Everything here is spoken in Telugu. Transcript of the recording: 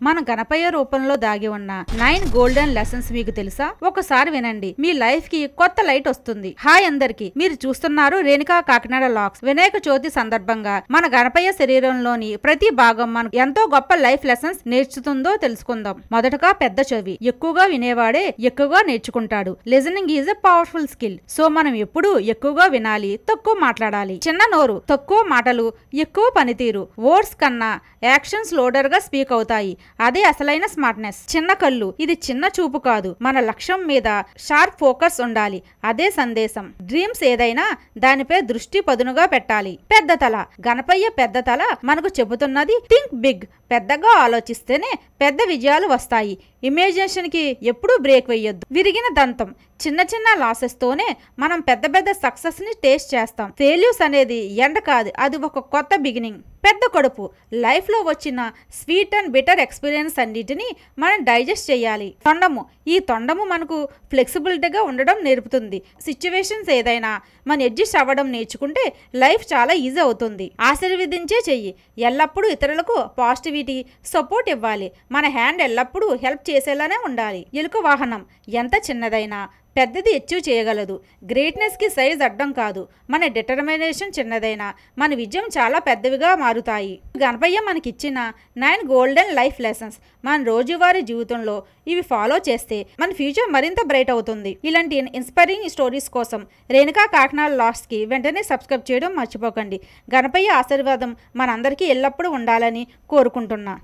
మన గణపయ్య రూపంలో దాగి ఉన్న 9 గోల్డెన్ లెసన్స్ మీకు తెలుసా? ఒకసారి వినండి, మీ లైఫ్ కి కొత్త లైట్ వస్తుంది. హాయ్ అందరికి, మీరు చూస్తున్నారు రేణుకా కాకినాడ లాక్స్. వినాయక చవితి సందర్భంగా మన గణపయ్య శరీరంలోని ప్రతి భాగం మనకు ఎంతో గొప్ప లైఫ్ లెసన్స్ నేర్చుతుందో తెలుసుకుందాం. మొదటగా పెద్ద చెవి. ఎక్కువగా వినేవాడే ఎక్కువగా నేర్చుకుంటాడు. Listening is a powerful skill. So మనం ఎప్పుడూ ఎక్కువగా వినాలి, తక్కువ మాట్లాడాలి. చిన్న నోరు, తక్కువ మాటలు, ఎక్కువ పనితీరు. వర్డ్స్ కన్నా యాక్షన్స్ లోడర్ గా స్పీక్ అవుతాయి. అదే అసలైన స్మార్ట్నెస్. చిన్న కళ్ళు, ఇది చిన్న చూపు కాదు, మన లక్ష్యం మీద షార్ప్ ఫోకస్ ఉండాలి. అదే సందేశం. డ్రీమ్స్ ఏదైనా దానిపై దృష్టి పదునుగా పెట్టాలి. పెద్ద తల. గణపయ్య పెద్ద తల మనకు చెబుతున్నది థింక్ బిగ్. పెద్దగా ఆలోచిస్తేనే పెద్ద విజయాలు వస్తాయి. ఇమేజినేషన్ కి ఎప్పుడూ బ్రేక్ వేయొద్దు. విరిగిన దంతం. చిన్న చిన్న లాసెస్ తోనే మనం పెద్ద పెద్ద సక్సెస్ ని టేస్ట్ చేస్తాం. ఫెయిల్యూర్స్ అనేది ఎండ్ కాదు, అది ఒక కొత్త బిగినింగ్. పెద్ద కడుపు. లైఫ్ లో వచ్చిన స్వీట్ అండ్ బిటర్ ఎక్స్పీరియన్స్ అన్నిటినీ మనం డైజెస్ట్ చేయాలి. తొండము. ఈ తొండము మనకు ఫ్లెక్సిబిలిటీగా ఉండడం నేర్పుతుంది. సిచ్యువేషన్స్ ఏదైనా మనం అడ్జస్ట్ అవ్వడం నేర్చుకుంటే లైఫ్ చాలా ఈజీ అవుతుంది. ఆశీర్వదించే చెయ్యి. ఎల్లప్పుడూ ఇతరులకు పాజిటివిటీ, సపోర్ట్ ఇవ్వాలి. మన హ్యాండ్ ఎల్లప్పుడూ హెల్ప్ చేసేలానే ఉండాలి. ఎలుక వాహనం. ఎంత చిన్నదైనా పెద్దది అచీవ్ చేయగలదు. గ్రేట్నెస్ కి సైజ్ అడ్డం కాదు. మన డిటర్మినేషన్ చిన్నదైనా మన విజయం చాలా పెద్దవిగా మారుతాయి. గణపయ్య మనకిచ్చిన 9 గోల్డెన్ లైఫ్ లెసన్స్ మన రోజువారీ జీవితంలో ఇవి ఫాలో చేస్తే మన ఫ్యూచర్ మరింత బ్రైట్ అవుతుంది. ఇలాంటి ఇన్స్పైరింగ్ స్టోరీస్ కోసం రేణుకా కాకినాడ లాక్స్ కి వెంటనే సబ్స్క్రైబ్ చేయడం మర్చిపోకండి. గణపయ్య ఆశీర్వాదం మనందరికీ ఎల్లప్పుడూ ఉండాలని కోరుకుంటున్నా.